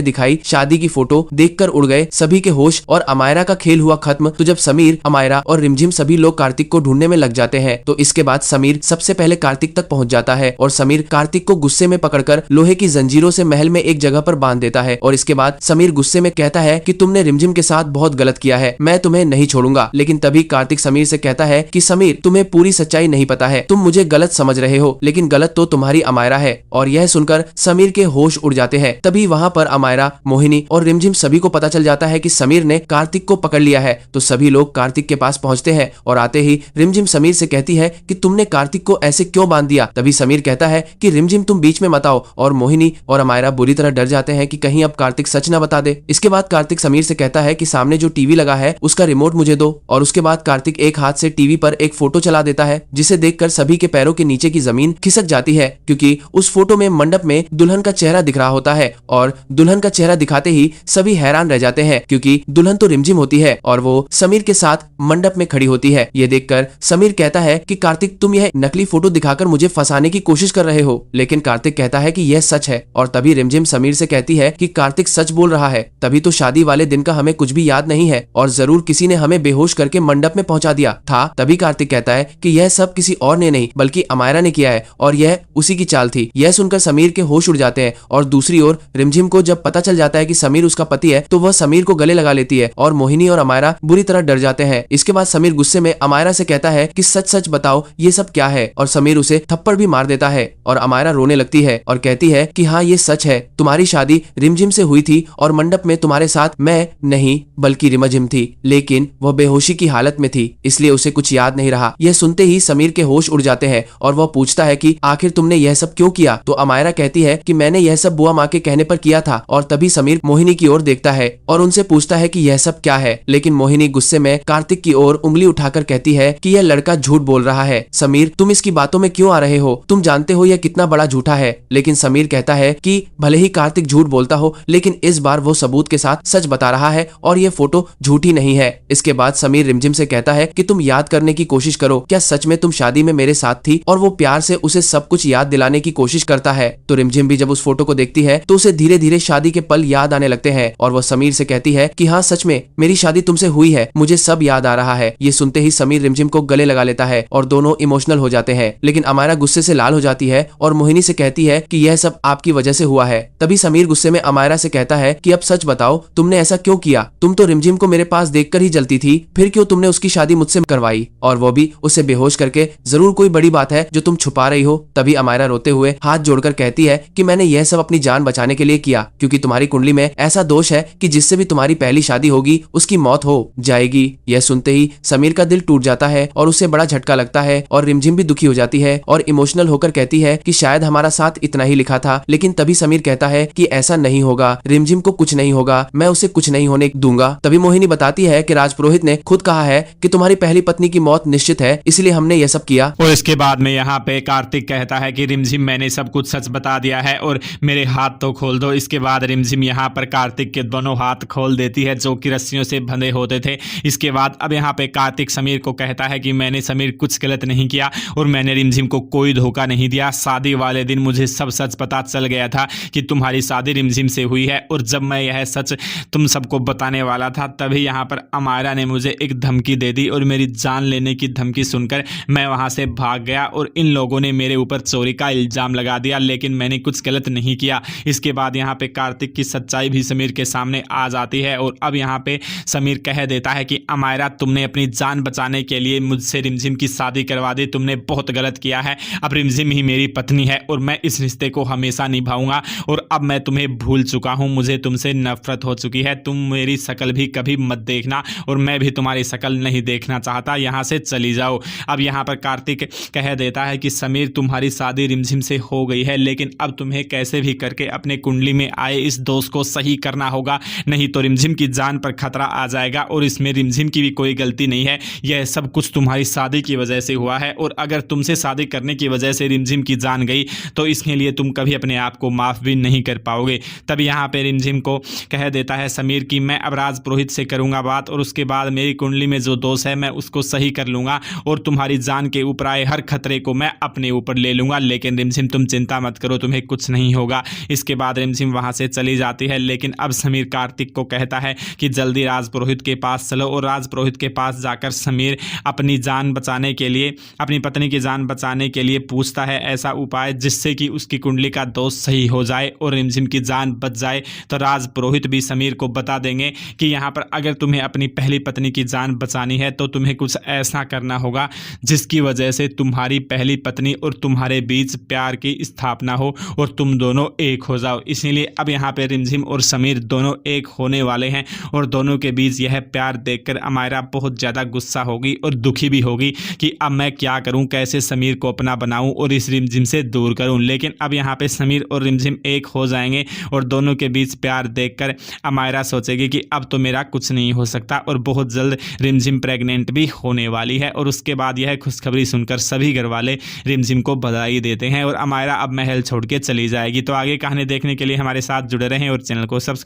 दिखाई शादी की फोटो देखकर उड़ गए सभी के होश और अमायरा का खेल हुआ खत्म। तो जब समीर, अमायरा और रिमझिम सभी लोग कार्तिक को ढूंढने में लग जाते हैं तो इसके बाद समीर सबसे पहले कार्तिक तक पहुंच जाता है और समीर कार्तिक को गुस्से में पकड़कर लोहे की जंजीरों से महल में एक जगह पर बांध देता है। और इसके बाद समीर गुस्से में कहता है कि तुमने रिमझिम के साथ बहुत गलत किया है, मैं तुम्हें नहीं छोड़ूंगा। लेकिन तभी कार्तिक समीर से कहता है कि समीर, तुम्हें पूरी सच्चाई नहीं पता है, तुम मुझे गलत समझ रहे हो, लेकिन गलत तो तुम्हारी अमायरा है। और यह सुनकर समीर के होश उड़ जाते हैं। तभी वहां पर अमायरा, मोहिनी और रिमझिम सभी को पता चल जाता है कि समीर ने कार्तिक को पकड़ लिया है। तो सभी लोग कार्तिक के पास पहुंचते हैं और आते ही रिमझिम समीर से कहती है कि तुमने कार्तिक को ऐसे क्यों बांध दिया। तभी समीर कहता है कि रिमझिम तुम बीच में मत आओ। और मोहिनी और अमायरा बुरी तरह डर जाते हैं कि कहीं अब कार्तिक सच न बता दे। इसके बाद कार्तिक समीर से कहता है कि सामने जो टीवी लगा है उसका रिमोट मुझे दो। और उसके बाद कार्तिक एक हाथ से टीवी पर एक फोटो चला देता है जिसे देखकर सभी के पैरों के नीचे की जमीन खिसक जाती है, क्योंकि उस फोटो में मंडप में दुल्हन का चेहरा दिख रहा होता है। और दुल्हन का चेहरा दिखाते ही सभी हैरान रह जाते हैं, क्योंकि दुल्हन तो रिमझिम होती है और वो समीर के साथ मंडप में खड़ी होती है। ये देखकर समीर कहता है कि कार्तिक, तुम यह नकली फोटो दिखाकर मुझे फंसाने की कोशिश कर रहे हो। लेकिन कार्तिक कहता है कि यह सच है। और तभी रिमझिम समीर से कहती है कि कार्तिक सच बोल रहा है, तभी तो शादी वाले दिन का हमें कुछ भी याद नहीं है और जरूर किसी ने हमें बेहोश करके मंडप में पहुंचा दिया था। तभी कार्तिक कहता है कि यह सब किसी और ने नहीं बल्कि अमायरा ने किया है और यह उसी की चाल थी। यह सुनकर समीर के होश उड़ जाते हैं। और दूसरी ओर रिमझिम को जब पता चल जाता है कि समीर उसका पति है तो वह समीर को गले लगा लेती है और मोहिनी और अमायरा बुरी तरह डर जाते हैं। इसके बाद समीर गुस्से में अमायरा से कहता है कि सच सच बताओ ये सब क्या है। और समीर उसे थप्पड़ भी मार देता है और अमायरा रोने लगती है और कहती है कि हाँ ये सच है, तुम्हारी शादी रिमझिम से हुई थी और मंडप में तुम्हारे साथ मैं नहीं बल्कि रिमझिम थी, लेकिन वह बेहोशी की हालत में थी इसलिए उसे कुछ याद नहीं रहा। यह सुनते ही समीर के होश उड़ जाते हैं और वह पूछता है कि आखिर तुमने यह सब क्यों किया। तो अमायरा कहती है कि मैंने यह सब बुआ माँ के कहने पर किया था। और तभी समीर मोहिनी की ओर देखता है और उनसे पूछता है कि यह सब क्या है। लेकिन मोहिनी गुस्से में कार्तिक की ओर उंगली उठाकर कहती है कि यह लड़का झूठ बोल रहा है। समीर, तुम इसकी बातों में क्यों आ रहे हो, तुम जानते हो यह कितना बड़ा झूठा है। लेकिन समीर कहता है कि भले ही कार्तिक झूठ बोलता हो लेकिन इस बार वो सबूत के साथ सच बता रहा है और ये फोटो झूठी नहीं है। इसके बाद समीर रिमझिम से कहता है कि तुम याद करने की कोशिश करो, क्या सच में तुम शादी में मेरे साथ थी। और वो प्यार से उसे सब कुछ याद दिलाने की कोशिश करता है। तो रिमझिम भी जब उस फोटो को देखती है तो उसे धीरे धीरे शादी के पल याद आने लगते हैं और वो समीर से कहती है कि हाँ सच में मेरी शादी तुमसे हुई है, मुझे सब याद आ रहा है। ये सुनते ही समीर रिमझिम को गले लगा लेता है और दोनों इमोशनल हो जाते हैं। लेकिन अमायरा गुस्से से लाल हो जाती है और मोहिनी से कहती है कि यह सब आपकी वजह से हुआ है। तभी समीर गुस्से में अमायरा से कहता है कि अब सच बताओ तुमने ऐसा क्यों किया, तुम तो रिमझिम को मेरे पास देखकर ही जलती थी, फिर क्यों तुमने उसकी शादी मुझसे करवाई और वो भी उसे बेहोश करके। जरूर कोई बड़ी बात है जो तुम छुपा रही हो। तभी अमायरा रोते हुए हाथ जोड़कर कहती है कि मैंने यह सब अपनी जान बचाने के लिए किया, क्योंकि तुम्हारी कुंडली में ऐसा दोष है कि जिससे भी तुम्हारी पहली शादी होगी उसकी मौत हो जाएगी। यह सुनते ही समीर का दिल टूट जाता है और उसे बड़ा झटका लगता है और रिमझिम भी दुखी हो जाती है और इमोशनल होकर कहती है कि शायद हमारा साथ इतना ही लिखा था। लेकिन तभी समीर कहता है कि ऐसा नहीं होगा, रिमझिम को कुछ नहीं होगा, मैं उसे कुछ नहीं होने दूंगा। तभी मोहिनी बताती है कि राजपुरोहित ने खुद कहा है कि तुम्हारी पहली पत्नी की मौत निश्चित है, इसलिए हमने यह सब किया। और इसके बाद में यहाँ पे कार्तिक कहता है कि रिमझिम मैंने सब कुछ सच बता दिया है और मेरे हाथ तो खोल दो। इसके बाद रिमझिम यहाँ पर कार्तिक के दोनों हाथ खोल देती है जो कि रस्सियों से बंधे होते थे। इसके बाद अब यहाँ पे कार्तिक समीर को कहता है कि मैंने समीर कुछ गलत नहीं किया और मैंने रिमझिम को कोई धोखा नहीं दिया। शादी वाले दिन मुझे सब सच पता चल गया था कि तुम्हारी शादी रिमझिम से हुई है और जब मैं यह सच तुम सबको बताने वाला था तभी यहाँ पर अमायरा ने मुझे एक धमकी दे दी और मेरी जान लेने की धमकी सुनकर मैं वहाँ से भाग गया और इन लोगों ने मेरे ऊपर चोरी का इल्जाम लगा दिया, लेकिन मैंने कुछ गलत नहीं किया। इसके बाद यहाँ पे कार्तिक की सच्चाई भी समीर के सामने आ जाती है और अब यहाँ पे समीर कह देता है कि अमायरा तुमने अपनी जान बचाने के लिए मुझसे रिमझिम की शादी करवा दी, तुमने बहुत गलत किया है। अब रिमझिम ही मेरी पत्नी है और मैं इस रिश्ते को हमेशा निभाऊंगा और अब मैं तुम्हें भूल चुका हूँ, मुझे तुमसे नफरत हो चुकी है, तुम मेरी शक्ल भी कभी मत देखना और मैं भी तुम्हारी शक्ल नहीं देखना चाहता, यहाँ से चली जाओ। अब यहाँ पर कार्तिक कह देता है कि समीर तुम्हारी शादी रिमझिम से हो गई है, लेकिन अब तुम्हें कैसे भी करके अपने कुंडली में आए इस दोष को सही करना होगा, नहीं तो रिमझिम की जान पर खतरा आ जाएगा और इसमें रिमझिम की भी कोई गलती नहीं है, यह सब कुछ तुम्हारी शादी की वजह से हुआ है और अगर तुमसे शादी करने की वजह से रिमझिम की जान गई तो इसके लिए तुम कभी अपने आप को माफ़ भी नहीं कर पाओगे। तब यहाँ पे रिमझिम को कह देता है समीर कि मैं अब राजपुरोहित से करूँगा बात और उसके बाद मेरी कुंडली में जो दोष है मैं उसको सही कर लूँगा और तुम्हारी जान के ऊपर आए हर खतरे को मैं अपने ऊपर ले लूँगा, लेकिन रिमझिम तुम चिंता मत करो, तुम्हें कुछ नहीं होगा। इसके बाद रिमझिम वहाँ से से चली जाती है। लेकिन अब समीर कार्तिक को कहता है कि जल्दी राज पुरोहित के पास चलो, और राज पुरोहित के पास जाकर समीर अपनी जान बचाने के लिए, अपनी पत्नी की जान बचाने के लिए पूछता है ऐसा उपाय जिससे कि उसकी कुंडली का दोष सही हो जाए और रिमझिम की जान बच जाए। तो राज पुरोहित भी समीर को बता देंगे कि यहाँ पर अगर तुम्हें अपनी पहली पत्नी की जान बचानी है तो तुम्हें कुछ ऐसा करना होगा जिसकी वजह से तुम्हारी पहली पत्नी और तुम्हारे बीच प्यार की स्थापना हो और तुम दोनों एक हो जाओ। इसीलिए अब यहाँ पे रिमझिम और समीर दोनों एक होने वाले हैं, और दोनों के बीच यह प्यार देखकर अमायरा बहुत ज़्यादा गुस्सा होगी और दुखी भी होगी कि अब मैं क्या करूं, कैसे समीर को अपना बनाऊं और इस रिमझिम से दूर करूं। लेकिन अब यहाँ पे समीर और रिमझिम एक हो जाएंगे और दोनों के बीच प्यार देखकर अमायरा सोचेगी कि अब तो मेरा कुछ नहीं हो सकता, और बहुत जल्द रिमझिम प्रेग्नेंट भी होने वाली है। और उसके बाद यह खुशखबरी सुनकर सभी घर वाले रिमझिम को बधाई देते हैं और अमायरा अब महल छोड़ के चली जाएगी। तो आगे कहानी देखने के लिए हमारे साथ जुड़े रहें और चैनल को सब्सक्राइब